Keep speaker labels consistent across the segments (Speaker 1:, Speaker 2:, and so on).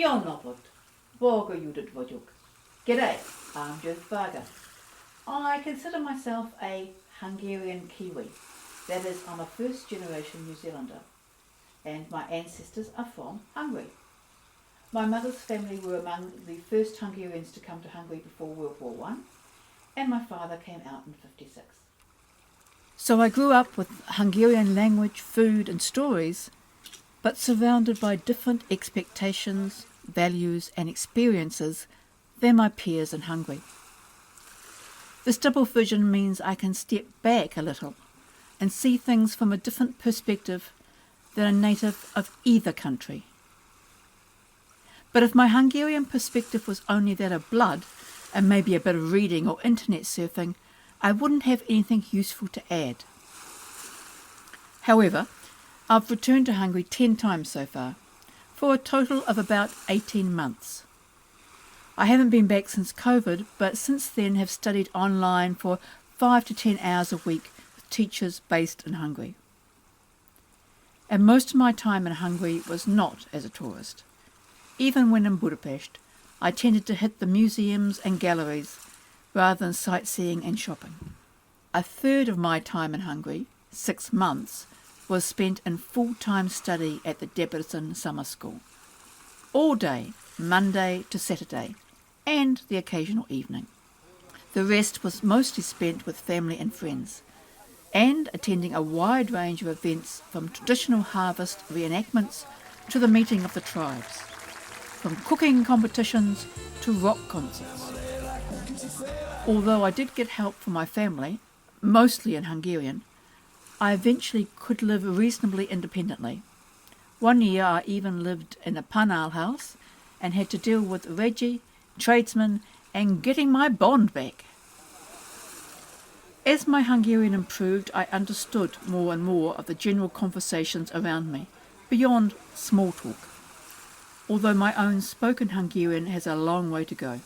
Speaker 1: Jó napot! Boga Judit vagyok. G'day, I'm Judith Varga. I consider myself a Hungarian Kiwi. That is, I'm a first generation New Zealander. And my ancestors are from Hungary. My mother's family were among the first Hungarians to come to Hungary before World War I, and my father came out in 1956. So I grew up with Hungarian language, food and stories, but surrounded by different expectations, values and experiences than my peers in Hungary. This double vision means I can step back a little and see things from a different perspective than a native of either country. But if my Hungarian perspective was only that of blood, and maybe a bit of reading or internet surfing, I wouldn't have anything useful to add. However, I've returned to Hungary 10 times so far, for a total of about 18 months. I haven't been back since COVID, but since then have studied online for 5 to 10 hours a week with teachers based in Hungary. And most of my time in Hungary was not as a tourist. Even when in Budapest, I tended to hit the museums and galleries rather than sightseeing and shopping. A third of my time in Hungary, 6 months, was spent in full-time study at the Basin summer school. All day, Monday to Saturday, and the occasional evening. The rest was mostly spent with family and friends, and attending a wide range of events from traditional harvest reenactments to the meeting of the tribes, from cooking competitions to rock concerts. Although I did get help from my family, mostly in Hungarian, I eventually could live reasonably independently. One year I even lived in a panel house and had to deal with Reggie, tradesmen, and getting my bond back. As my Hungarian improved, I understood more and more of the general conversations around me, beyond small talk, although my own spoken Hungarian has a long way to go.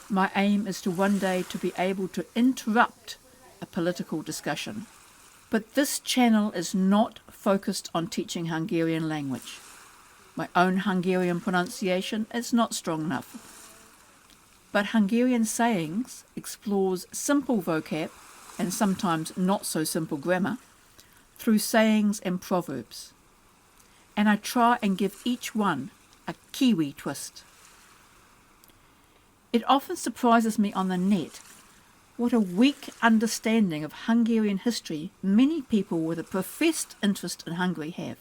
Speaker 1: My aim is to one day to be able to interrupt a political discussion. But this channel is not focused on teaching Hungarian language. My own Hungarian pronunciation is not strong enough. But Hungarian Sayings explores simple vocab, and sometimes not so simple grammar, through sayings and proverbs. And I try and give each one a Kiwi twist. It often surprises me on the net what a weak understanding of Hungarian history many people with a professed interest in Hungary have.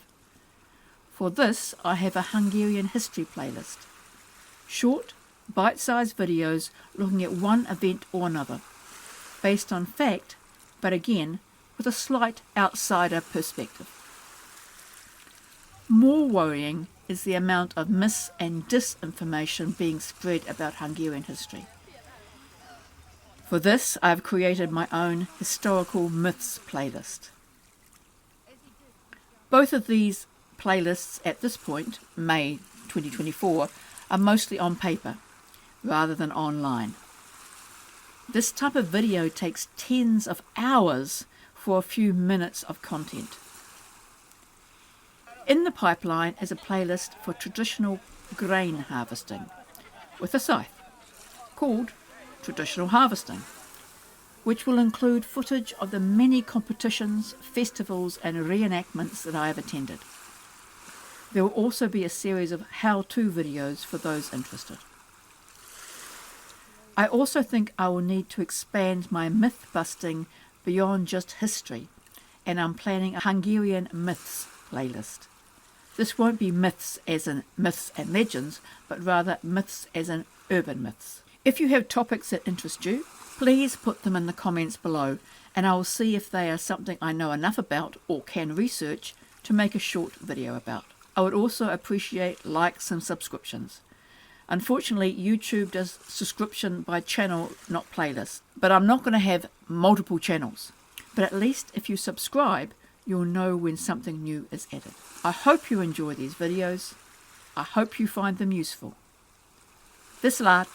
Speaker 1: For this, I have a Hungarian history playlist. Short, bite-sized videos looking at one event or another, based on fact, but again, with a slight outsider perspective. More worrying is the amount of mis- and disinformation being spread about Hungarian history. For this, I have created my own historical myths playlist. Both of these playlists at this point, May 2024, are mostly on paper rather than online. This type of video takes tens of hours for a few minutes of content. In the pipeline is a playlist for traditional grain harvesting with a scythe called Traditional Harvesting, which will include footage of the many competitions, festivals and reenactments that I have attended. There will also be a series of how-to videos for those interested. I also think I will need to expand my myth-busting beyond just history, and I'm planning a Hungarian myths playlist. This won't be myths as in myths and legends, but rather myths as in urban myths. If you have topics that interest you, please put them in the comments below, and I will see if they are something I know enough about or can research to make a short video about. I would also appreciate likes and subscriptions. Unfortunately, YouTube does subscription by channel, not playlist, but I'm not going to have multiple channels. But at least if you subscribe, you'll know when something new is added. I hope you enjoy these videos. I hope you find them useful. This laat.